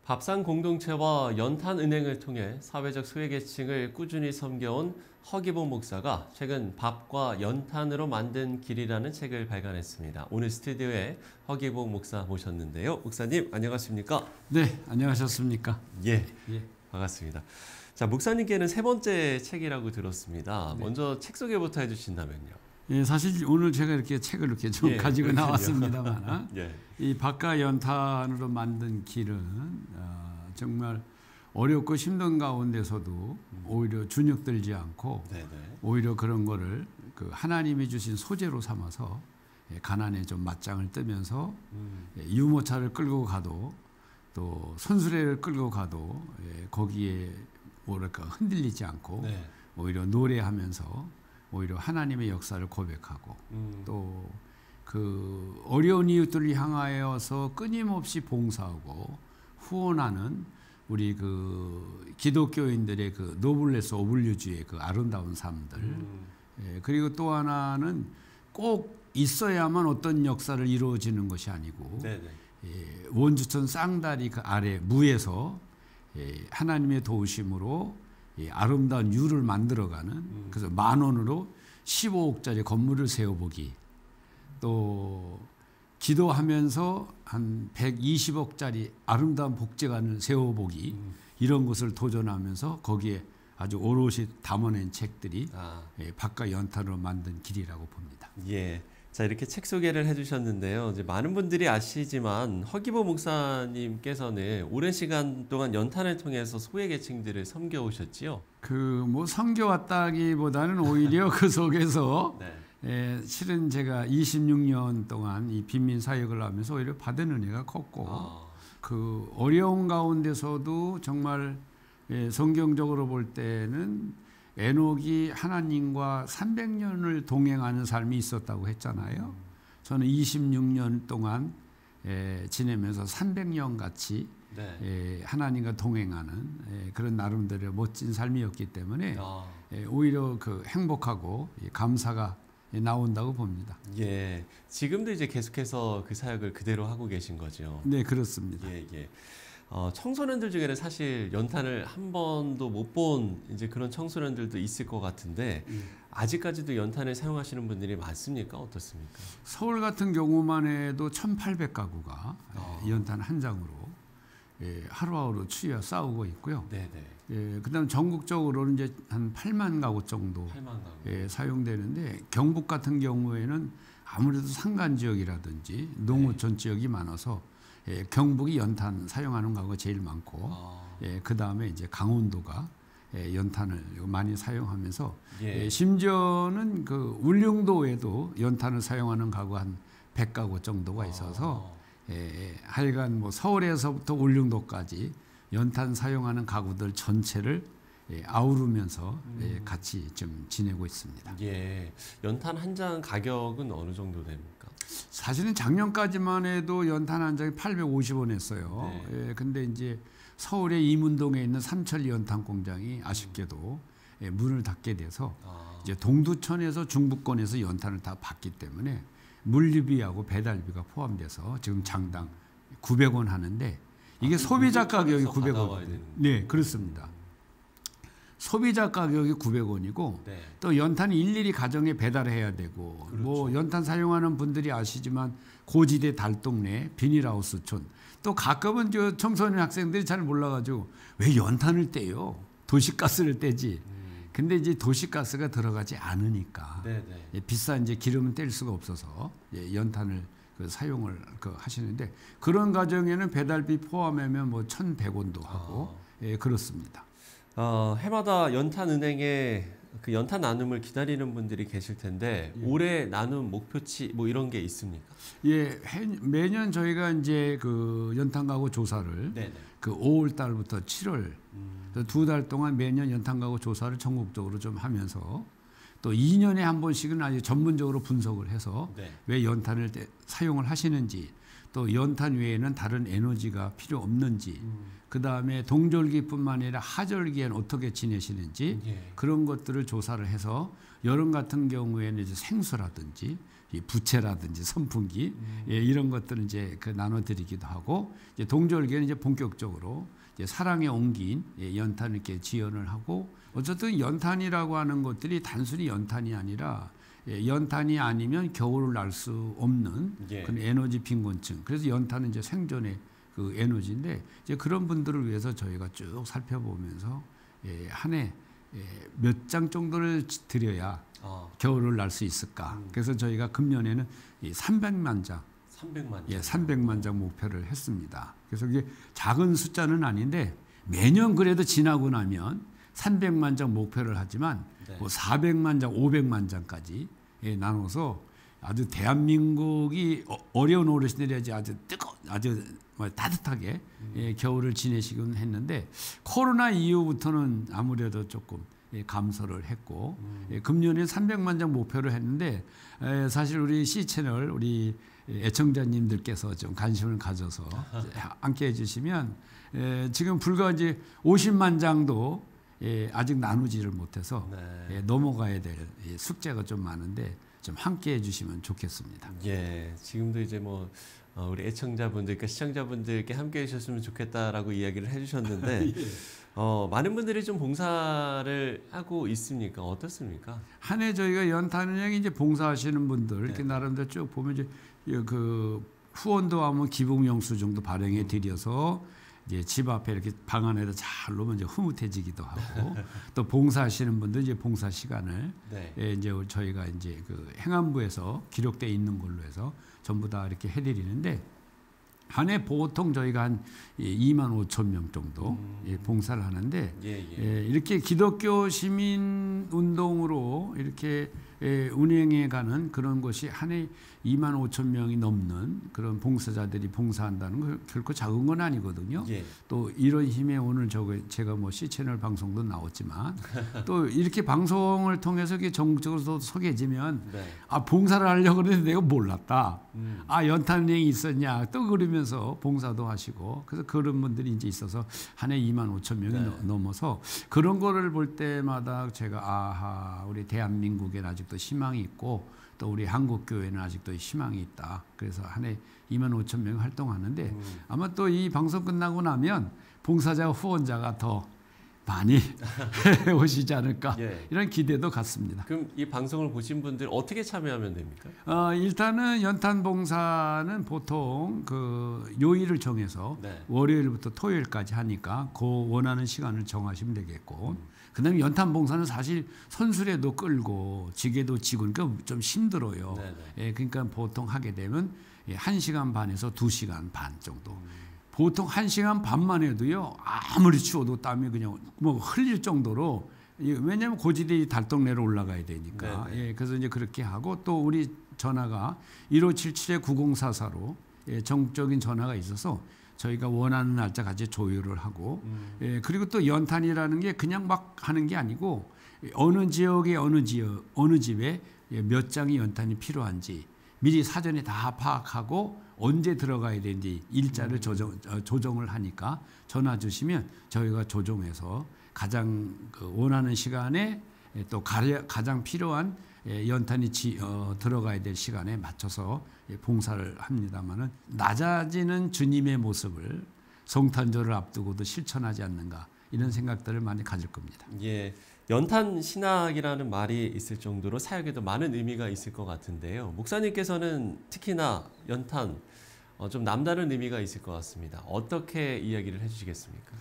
밥상 공동체와 연탄은행을 통해 사회적 소외계층을 꾸준히 섬겨온 허기복 목사가 최근 밥과 연탄으로 만든 길이라는 책을 발간했습니다. 오늘 스튜디오에 허기복 목사 모셨는데요. 목사님 안녕하십니까? 네, 안녕하셨습니까? 예, 반갑습니다. 자, 목사님께는 세 번째 책이라고 들었습니다. 네. 먼저 책 소개부터 해주신다면요. 예, 사실 오늘 제가 이렇게 책을 이렇게 좀 가지고 그렇군요. 나왔습니다만, 예. 이 밥과 연탄으로 만든 길은 정말 어렵고 힘든 가운데서도 오히려 주눅들지 않고 네네. 오히려 그런 거를 그 하나님이 주신 소재로 삼아서 가난에 좀 맞짱을 뜨면서 유모차를 끌고 가도 또 손수레를 끌고 가도 거기에 뭐랄까 흔들리지 않고 네. 오히려 노래하면서 오히려 하나님의 역사를 고백하고 또 그 어려운 이웃들을 향하여서 끊임없이 봉사하고 후원하는 우리 그 기독교인들의 그 노블레스 오블리주의 그 아름다운 삶들 그리고 또 하나는 꼭 있어야만 어떤 역사를 이루어지는 것이 아니고 원주천 쌍다리 그 아래 무에서 하나님의 도우심으로 아름다운 유를 만들어가는 그래서 10,000원으로 15억짜리 건물을 세워보기 또 기도하면서 한 120억짜리 아름다운 복제관을 세워보기 이런 것을 도전하면서 거기에 아주 오롯이 담아낸 책들이 밥과 연탄으로 만든 길이라고 봅니다. 예. 자, 이렇게 책 소개를 해주셨는데요. 이제 많은 분들이 아시지만 허기복 목사님께서는 오랜 시간 동안 연탄을 통해서 소외계층들을 섬겨오셨지요. 그 뭐 섬겨왔다기보다는 오히려 그 속에서 네. 실은 제가 26년 동안 이 빈민 사역을 하면서 오히려 받은 은혜가 컸고 그 어려운 가운데서도 정말 성경적으로 볼 때는 에녹이 하나님과 300년을 동행하는 삶이 있었다고 했잖아요. 저는 26년 동안 지내면서 300년 같이 하나님과 동행하는 그런 나름대로의 멋진 삶이었기 때문에 오히려 그 행복하고 감사가 나온다고 봅니다. 예, 지금도 이제 계속해서 그 사역을 그대로 하고 계신 거죠. 네, 그렇습니다. 예. 청소년들 중에는 사실 연탄을 한 번도 못 본 이제 그런 청소년들도 있을 것 같은데 아직까지도 연탄을 사용하시는 분들이 많습니까? 어떻습니까? 서울 같은 경우만 해도 1,800가구가 연탄 한 장으로 하루하루 추위와 싸우고 있고요. 네네. 그다음 전국적으로는 이제 한 8만 가구 정도 8만 가구. 사용되는데 경북 같은 경우에는 아무래도 산간 지역이라든지 농어촌 지역이 많아서 경북이 연탄 사용하는 가구가 제일 많고 그 다음에 이제 강원도가 연탄을 많이 사용하면서 심지어는 그 울릉도에도 연탄을 사용하는 가구 한 100가구 정도가 있어서 하여간 뭐 서울에서부터 울릉도까지 연탄 사용하는 가구들 전체를 아우르면서 같이 좀 지내고 있습니다. 예, 연탄 한 장 가격은 어느 정도 됩니까? 사실은 작년까지만 해도 연탄 한 장이 850원 했어요. 근데 이제 서울의 이문동에 있는 삼천리 연탄 공장이 아쉽게도 문을 닫게 돼서 이제 동두천에서 중부권에서 연탄을 다 받기 때문에 물류비하고 배달비가 포함돼서 지금 장당 900원 하는데 이게 소비자 가격이 900원. 네, 그렇습니다. 소비자 가격이 900원이고 또 연탄 일일이 가정에 배달해야 되고 뭐 연탄 사용하는 분들이 아시지만 고지대 달동네 비닐하우스촌 또 가끔은 저 청소년 학생들이 잘 몰라가지고 왜 연탄을 떼요? 도시가스를 떼지. 근데 이제 도시가스가 들어가지 않으니까 비싼 이제 기름은 뗄 수가 없어서 연탄을 사용을 하시는데 그런 가정에는 배달비 포함하면 뭐 1,100원도 하고 그렇습니다. 해마다 연탄은행에 그 연탄 나눔을 기다리는 분들이 계실 텐데 올해 나눔 목표치 뭐 이런 게 있습니까? 예, 매년 저희가 이제 그 연탄 가구 조사를 그 5월 달부터 7월 2달 동안 매년 연탄 가구 조사를 전국적으로 좀 하면서 또 2년에 한 번씩은 아주 전문적으로 분석을 해서 왜 연탄을 사용을 하시는지 또 연탄 외에는 다른 에너지가 필요 없는지 그 다음에 동절기뿐만 아니라 하절기에는 어떻게 지내시는지 그런 것들을 조사를 해서 여름 같은 경우에는 이제 생수라든지 이 부채라든지 선풍기 이런 것들은 이제 그 나눠드리기도 하고 이제 동절기에는 이제 본격적으로 이제 사랑에 옮긴 연탄을 이렇게 지연을 하고 어쨌든 연탄이라고 하는 것들이 단순히 연탄이 아니라 연탄이 아니면 겨울을 날 수 없는 그런 에너지 빈곤층. 그래서 연탄은 이제 생존의 그 에너지인데 이제 그런 분들을 위해서 저희가 쭉 살펴보면서 한 해 몇 장 정도를 드려야 겨울을 날 수 있을까. 그래서 저희가 금년에는 300만 장. 300만 장 목표를 했습니다. 그래서 이게 작은 숫자는 아닌데 매년 그래도 지나고 나면 300만 장 목표를 하지만 뭐 400만 장, 500만 장까지 나눠서 아주 대한민국이 어려운 어르신들이 아주 아주 따뜻하게 겨울을 지내시곤 했는데 코로나 이후부터는 아무래도 조금 감소를 했고 금년에 300만 장 목표를 했는데 사실 우리 C채널 우리 애청자님들께서 좀 관심을 가져서 함께 해주시면 지금 불과 이제 50만 장도 아직 나누지를 못해서 넘어가야 될 숙제가 좀 많은데 좀 함께 해주시면 좋겠습니다. 예, 지금도 이제 뭐 우리 애청자분들과 시청자분들께 함께 해주셨으면 좋겠다라고 이야기를 해주셨는데 많은 분들이 좀 봉사를 하고 있습니까? 어떻습니까? 한 해 저희가 연탄은행에 이제 봉사하시는 분들 이렇게 나름대로 쭉 보면 이제 그 후원도 하면 기부명수 정도 발행해 드려서 이제 집 앞에 이렇게 방 안에다 잘 놓으면 이제 흐뭇해지기도 하고 또 봉사하시는 분들 이제 봉사 시간을 이제 저희가 이제 그 행안부에서 기록돼 있는 걸로 해서 전부 다 이렇게 해드리는데 한 해 보통 저희가 한 2만 5천 명 정도 봉사를 하는데 이렇게 기독교 시민 운동으로 이렇게 운행해 가는 그런 것이 한 해 2만 5천 명이 넘는 그런 봉사자들이 봉사한다는 거 결코 작은 건 아니거든요. 또 이런 힘에 오늘 제가 뭐 C채널 방송도 나왔지만 또 이렇게 방송을 통해서 이렇게 전국적으로 소개해지면 아 봉사를 하려고 그랬는데 내가 몰랐다. 아 연탄은행이 있었냐 또 그러면서 봉사도 하시고 그래서 그런 분들이 이제 있어서 한 해 2만 5천 명이 넘어서 그런 거를 볼 때마다 제가 아하 우리 대한민국에는 아직도 희망이 있고 또 우리 한국교회는 아직도 희망이 있다. 그래서 한 해 2만 5천 명 활동하는데 아마 또 이 방송 끝나고 나면 봉사자 후원자가 더 많이 오시지 않을까 이런 기대도 갖습니다. 그럼 이 방송을 보신 분들 어떻게 참여하면 됩니까? 일단은 연탄 봉사는 보통 그 요일을 정해서 월요일부터 토요일까지 하니까 그 원하는 시간을 정하시면 되겠고 그다음에 연탄 봉사는 사실 선술에도 끌고 지게도 지고 그러니까 좀 힘들어요. 그러니까 보통 하게 되면 1시간 반에서 2시간 반 정도. 보통 1시간 반만 해도요 아무리 추워도 땀이 그냥 뭐 흘릴 정도로 왜냐하면 고지대에 달동네로 올라가야 되니까 그래서 이제 그렇게 하고 또 우리 전화가 1577-9044로 정적인 전화가 있어서 저희가 원하는 날짜 같이 조율을 하고 그리고 또 연탄이라는 게 그냥 막 하는 게 아니고 어느 지역에 어느 집에 몇 장의 연탄이 필요한지 미리 사전에 다 파악하고 언제 들어가야 되는지 일자를 조정을 하니까 전화 주시면 저희가 조정해서 가장 원하는 시간에 또 가장 필요한 연탄이 들어가야 될 시간에 맞춰서 봉사를 합니다마는 낮아지는 주님의 모습을 성탄절을 앞두고도 실천하지 않는가 이런 생각들을 많이 가질 겁니다. 연탄 신학이라는 말이 있을 정도로 사역에도 많은 의미가 있을 것 같은데요. 목사님께서는 특히나 연탄 좀 남다른 의미가 있을 것 같습니다. 어떻게 이야기를 해주시겠습니까?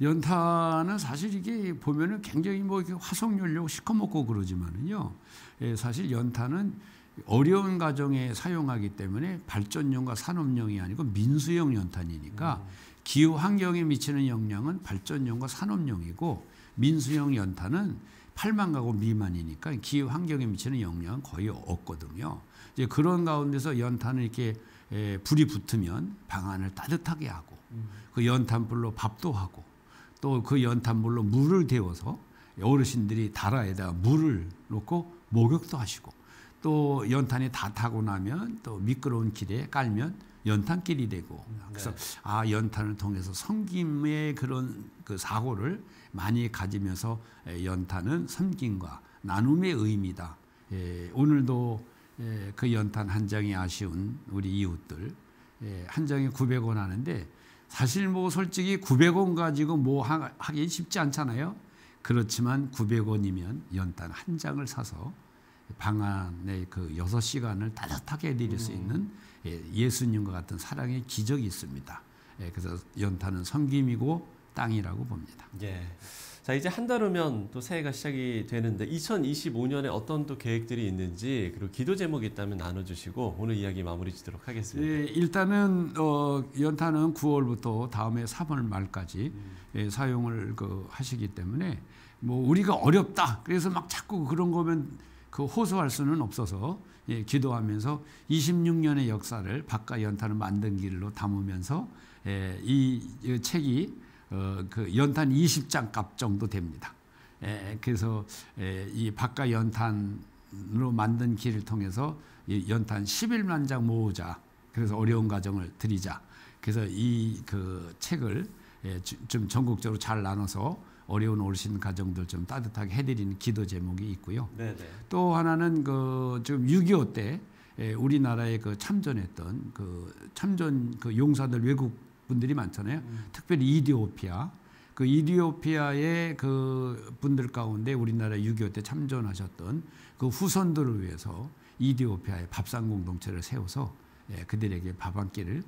연탄은 사실 이게 보면은 굉장히 뭐 화석연료 시커멓고 그러지만은요. 사실 연탄은 어려운 가정에 사용하기 때문에 발전용과 산업용이 아니고 민수용 연탄이니까 기후 환경에 미치는 영향은 발전용과 산업용이고 민수용 연탄은 8만 가구 미만이니까 기후 환경에 미치는 영향은 거의 없거든요. 이제 그런 가운데서 연탄을 이렇게 불이 붙으면 방안을 따뜻하게 하고 그 연탄불로 밥도 하고 또 그 연탄불로 물을 데워서 어르신들이 다라에다가 물을 놓고 목욕도 하시고 또 연탄이 다 타고 나면 또 미끄러운 길에 깔면 연탄길이 되고 그래서 아 연탄을 통해서 섬김의 그런 그 사고를 많이 가지면서 연탄은 섬김과 나눔의 의미다. 오늘도 그 연탄 한 장이 아쉬운 우리 이웃들 한 장에 900원 하는데 사실 뭐 솔직히 900원 가지고 뭐 하기 쉽지 않잖아요. 그렇지만 900원이면 연탄 한 장을 사서 방 안에 그 6시간을 따뜻하게 해드릴 수 있는 예수님과 같은 사랑의 기적이 있습니다. 그래서 연탄은 섬김이고 땅이라고 봅니다. 예. 자, 이제 한 달 후면 또 새해가 시작이 되는데 2025년에 어떤 또 계획들이 있는지 그리고 기도 제목이 있다면 나눠주시고 오늘 이야기 마무리 짓도록 하겠습니다. 일단은 연탄은 9월부터 다음해 3월 말까지 사용을 하시기 때문에 뭐 우리가 어렵다 그래서 막 자꾸 그런 거면 호소할 수는 없어서 기도하면서 26년의 역사를 밥과 연탄을 만든 길로 담으면서 이 책이 그 연탄 20장 값 정도 됩니다. 그래서 이 밥과 연탄으로 만든 길을 통해서 연탄 11만 장 모으자. 그래서 어려운 가정을 드리자. 그래서 이 그 책을 좀 전국적으로 잘 나눠서 어려운 어르신 가정들 좀 따뜻하게 해드리는 기도 제목이 있고요. 네네. 또 하나는 지금 6.25 때 우리나라에 참전했던 참전 용사들 외국 분들이 많잖아요. 특별히 이디오피아. 이디오피아의 분들 가운데 우리나라 6.25 때 참전하셨던 그 후손들을 위해서 이디오피아의 밥상 공동체를 세워서 그들에게 밥 한 끼를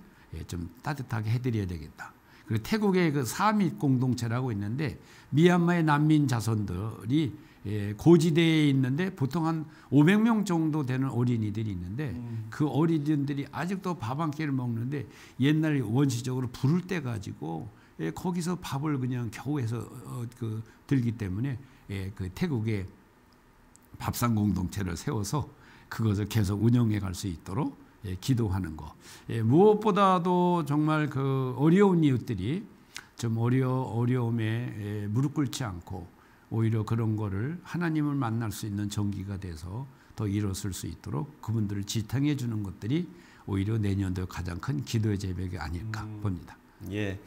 좀 따뜻하게 해드려야 되겠다. 그리고 태국의 사밋 공동체라고 있는데 미얀마의 난민 자손들이 고지대에 있는데 보통 한 500명 정도 되는 어린이들이 있는데 그 어린이들이 아직도 밥 한 끼를 먹는데 옛날 원시적으로 불을 떼 가지고 거기서 밥을 그냥 겨우 해서 들기 때문에 그 태국의 밥상 공동체를 세워서 그것을 계속 운영해 갈 수 있도록 기도하는 거. 무엇보다도 정말 어려운 이웃들이 좀 어려움에 무릎 꿇지 않고 오히려 그런 거를 하나님을 만날 수 있는 전기가 돼서 더 일어설 수 있도록 그분들을 지탱해 주는 것들이 오히려 내년도 가장 큰 기도의 제목이 아닐까 봅니다. 예.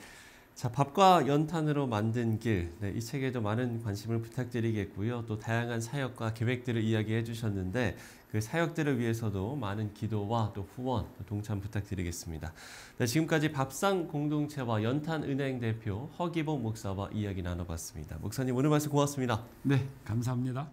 자, 밥과 연탄으로 만든 길. 이 책에도 많은 관심을 부탁드리겠고요. 또 다양한 사역과 계획들을 이야기해 주셨는데 그 사역들을 위해서도 많은 기도와 또 후원, 동참 부탁드리겠습니다. 지금까지 밥상 공동체와 연탄은행 대표 허기복 목사와 이야기 나눠봤습니다. 목사님 오늘 말씀 고맙습니다. 네, 감사합니다.